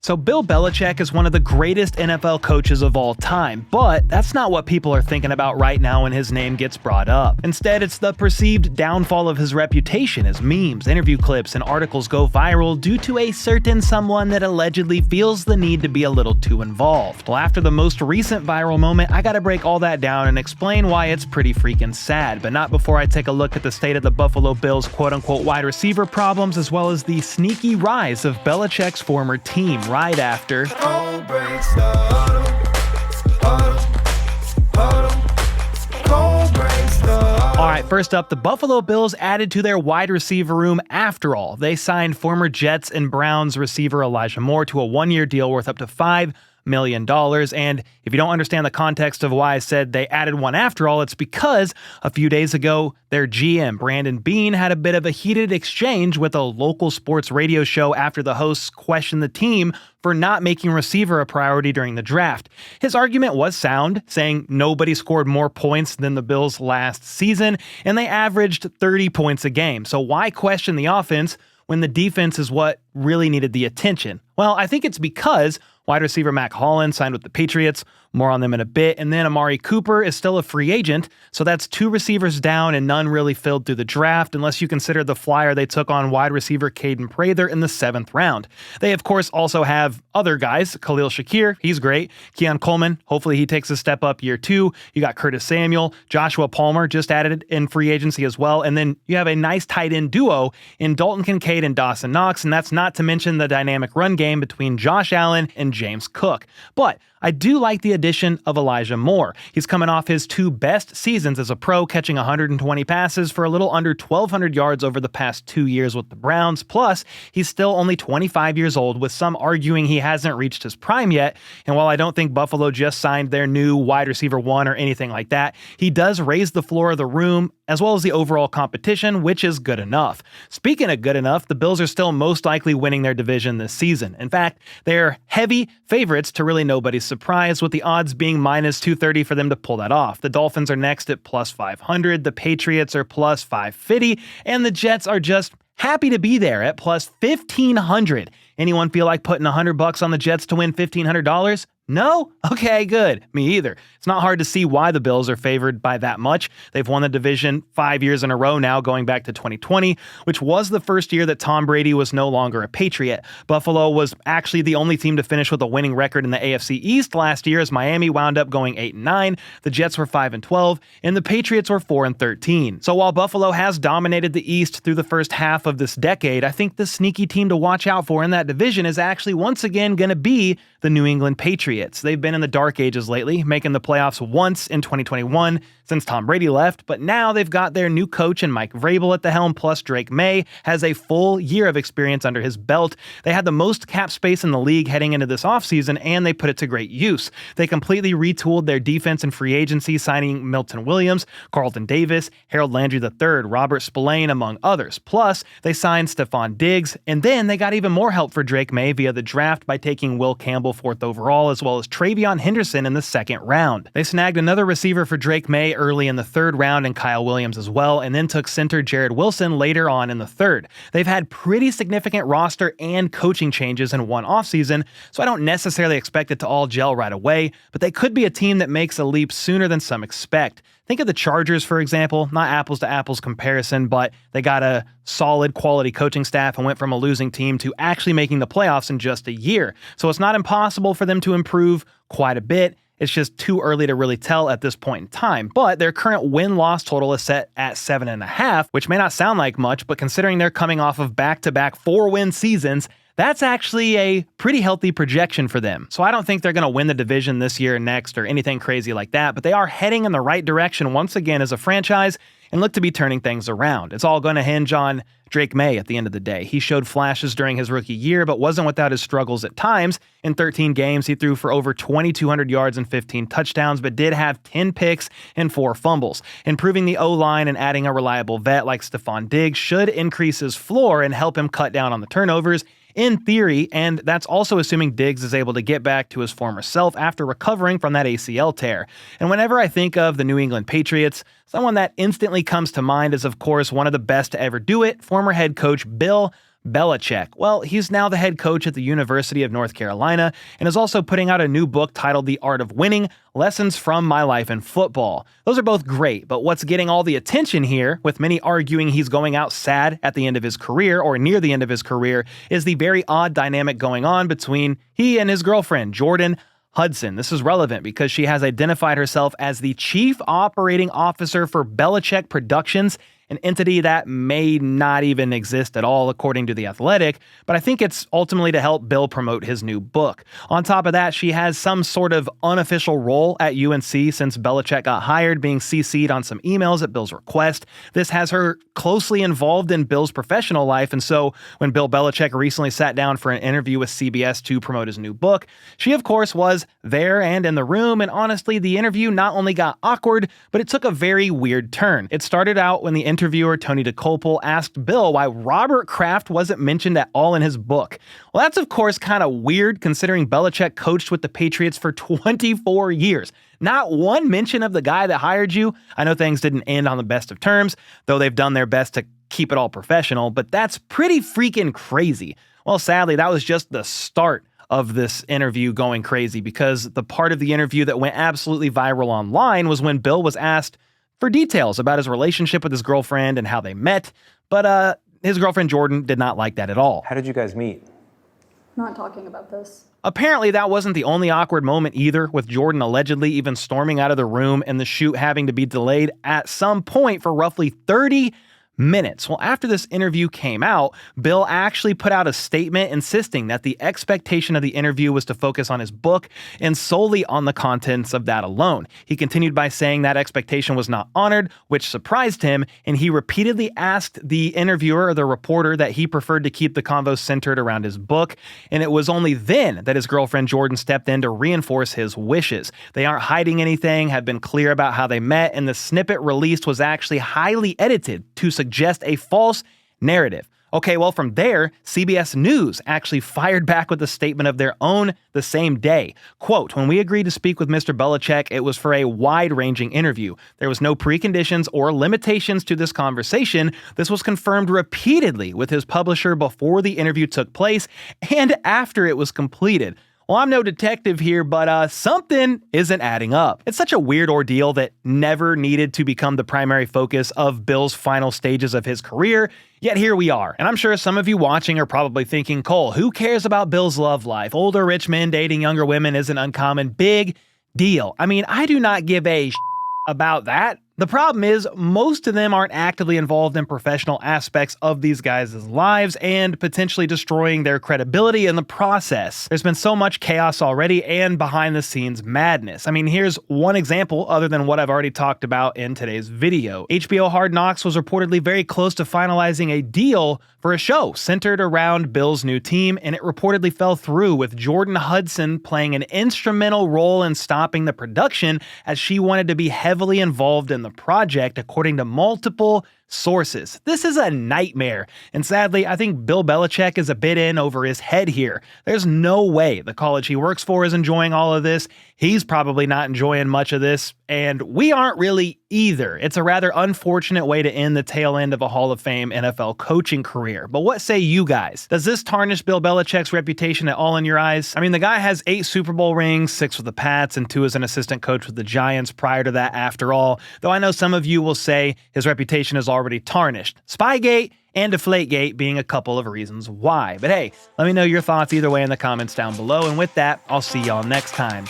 So Bill Belichick is one of the greatest NFL coaches of all time, but that's not what people are thinking about right now when his name gets brought up. Instead, it's the perceived downfall of his reputation as memes, interview clips, and articles go viral due to a certain someone that allegedly feels the need to be a little too involved. Well, after the most recent viral moment, I gotta break all that down and explain why it's pretty freaking sad, but not before I take a look at the state of the Buffalo Bills' quote-unquote wide receiver problems, as well as the sneaky rise of Belichick's former team right after. Alright, first up, the Buffalo Bills added to their wide receiver room after all. They signed former Jets and Browns receiver Elijah Moore to a one-year deal worth up to $5 million. And if you don't understand the context of why I said they added one after all, it's because a few days ago, their GM, Brandon Beane, had a bit of a heated exchange with a local sports radio show after the hosts questioned the team for not making receiver a priority during the draft. His argument was sound, saying nobody scored more points than the Bills last season, and they averaged 30 points a game. So why question the offense when the defense is what really needed the attention? Well, I think it's because wide receiver Mac Hollins signed with the Patriots. More on them in a bit. And then Amari Cooper is still a free agent, so that's two receivers down and none really filled through the draft, unless you consider the flyer they took on wide receiver Caden Prather in the 7th round. They, of course, also have other guys. Khalil Shakir, he's great. Keon Coleman, hopefully he takes a step up year 2. You got Curtis Samuel. Joshua Palmer just added in free agency as well. And then you have a nice tight end duo in Dalton Kincaid and Dawson Knox, and that's not to mention the dynamic run game between Josh Allen and James Cook. But I do like the addition of Elijah Moore. He's coming off his 2 best seasons as a pro, catching 120 passes for a little under 1,200 yards over the past 2 years with the Browns. Plus, he's still only 25 years old, with some arguing he hasn't reached his prime yet. And while I don't think Buffalo just signed their new wide receiver 1 or anything like that, he does raise the floor of the room as well as the overall competition, which is good enough. Speaking of good enough, the Bills are still most likely winning their division this season. In fact, they're heavy favorites to really nobody's surprise, with the odds being minus 230 for them to pull that off. The Dolphins are next at plus 500, the Patriots are plus 550, and the Jets are just happy to be there at plus 1,500. Anyone feel like putting $100 on the Jets to win $1,500? No? Okay, good. Me either. It's not hard to see why the Bills are favored by that much. They've won the division 5 years in a row now, going back to 2020, which was the first year that Tom Brady was no longer a Patriot. Buffalo was actually the only team to finish with a winning record in the AFC East last year, as Miami wound up going 8-9, the Jets were 5-12, and the Patriots were 4-13. So while Buffalo has dominated the East through the first half of this decade, I think the sneaky team to watch out for in that division is actually once again going to be the New England Patriots. They've been in the dark ages lately, making the playoffs once in 2021 since Tom Brady left, but now they've got their new coach and Mike Vrabel at the helm, plus Drake May has a full year of experience under his belt. They had the most cap space in the league heading into this offseason, and they put it to great use. They completely retooled their defense and free agency, signing Milton Williams, Carlton Davis, Harold Landry III, Robert Spillane, among others. Plus, they signed Stephon Diggs, and then they got even more help for Drake May via the draft by taking Will Campbell 4th overall, as well as Travion Henderson in the 2nd round. They snagged another receiver for Drake May early in the 3rd round and Kyle Williams as well, and then took center Jared Wilson later on in the 3rd. They've had pretty significant roster and coaching changes in one offseason, so I don't necessarily expect it to all gel right away, but they could be a team that makes a leap sooner than some expect. Think of the Chargers, for example, not apples to apples comparison, but they got a solid quality coaching staff and went from a losing team to actually making the playoffs in just a year. So it's not impossible for them to improve quite a bit. It's just too early to really tell at this point in time. But their current win-loss total is set at 7.5, which may not sound like much, but considering they're coming off of back-to-back 4-win seasons, that's actually a pretty healthy projection for them. So I don't think they're going to win the division this year or next or anything crazy like that, but they are heading in the right direction once again as a franchise and look to be turning things around. It's all going to hinge on Drake May at the end of the day. He showed flashes during his rookie year, but wasn't without his struggles at times. In 13 games, he threw for over 2,200 yards and 15 touchdowns, but did have 10 picks and 4 fumbles. Improving the O-line and adding a reliable vet like Stephon Diggs should increase his floor and help him cut down on the turnovers, in theory, and that's also assuming Diggs is able to get back to his former self after recovering from that ACL tear. And whenever I think of the New England Patriots, someone that instantly comes to mind is, of course, one of the best to ever do it, former head coach Bill Belichick? Well, he's now the head coach at the University of North Carolina and is also putting out a new book titled The Art of Winning: Lessons from My Life in Football. Those are both great, but what's getting all the attention here, with many arguing he's going out sad at the end of his career or near the end of his career, is the very odd dynamic going on between he and his girlfriend, Jordon Hudson. This is relevant because she has identified herself as the chief operating officer for Belichick Productions, an entity that may not even exist at all, according to The Athletic, but I think it's ultimately to help Bill promote his new book. On top of that, she has some sort of unofficial role at UNC since Belichick got hired, being CC'd on some emails at Bill's request. This has her closely involved in Bill's professional life, and so when Bill Belichick recently sat down for an interview with CBS to promote his new book, she of course was there and in the room, and honestly, the interview not only got awkward, but it took a very weird turn. It started out when the interviewer Tony DeCopel asked Bill why Robert Kraft wasn't mentioned at all in his book. Well, that's of course kind of weird considering Belichick coached with the Patriots for 24 years. Not one mention of the guy that hired you. I know things didn't end on the best of terms, though they've done their best to keep it all professional, but that's pretty freaking crazy. Well, sadly, that was just the start of this interview going crazy, because the part of the interview that went absolutely viral online was when Bill was asked for details about his relationship with his girlfriend and how they met, but his girlfriend Jordon did not like that at all. How did you guys meet? Not talking about this. Apparently, that wasn't the only awkward moment either, with Jordon allegedly even storming out of the room and the shoot having to be delayed at some point for roughly 30 minutes. Well, after this interview came out, Bill actually put out a statement insisting that the expectation of the interview was to focus on his book and solely on the contents of that alone. He continued by saying that expectation was not honored, which surprised him, and he repeatedly asked the interviewer or the reporter that he preferred to keep the convo centered around his book, and it was only then that his girlfriend Jordon stepped in to reinforce his wishes. They aren't hiding anything, have been clear about how they met, and the snippet released was actually highly edited to suggest a false narrative. Okay, well, from there, CBS News actually fired back with a statement of their own the same day. Quote, "When we agreed to speak with Mr. Belichick, it was for a wide-ranging interview. There was no preconditions or limitations to this conversation. This was confirmed repeatedly with his publisher before the interview took place and after it was completed." Well, I'm no detective here, but something isn't adding up. It's such a weird ordeal that never needed to become the primary focus of Bill's final stages of his career, yet here we are. And I'm sure some of you watching are probably thinking, Cole, who cares about Bill's love life? Older rich men dating younger women isn't uncommon. Big deal. I mean, I do not give a about that. The problem is, most of them aren't actively involved in professional aspects of these guys' lives and potentially destroying their credibility in the process. There's been so much chaos already and behind-the-scenes madness. I mean, here's one example other than what I've already talked about in today's video. HBO Hard Knocks was reportedly very close to finalizing a deal for a show centered around Bill's new team, and it reportedly fell through, with Jordon Hudson playing an instrumental role in stopping the production as she wanted to be heavily involved in the project, according to multiple sources. This is a nightmare, and sadly, I think Bill Belichick is a bit in over his head here. There's no way the college he works for is enjoying all of this. He's probably not enjoying much of this, and we aren't really either. It's a rather unfortunate way to end the tail end of a Hall of Fame NFL coaching career. But what say you guys? Does this tarnish Bill Belichick's reputation at all in your eyes? I mean, the guy has 8 Super Bowl rings, 6 with the Pats, and 2 as an assistant coach with the Giants prior to that after all, though I know some of you will say his reputation is already tarnished. Spygate and Deflategate being a couple of reasons why. But hey, let me know your thoughts either way in the comments down below, and with that, I'll see y'all next time.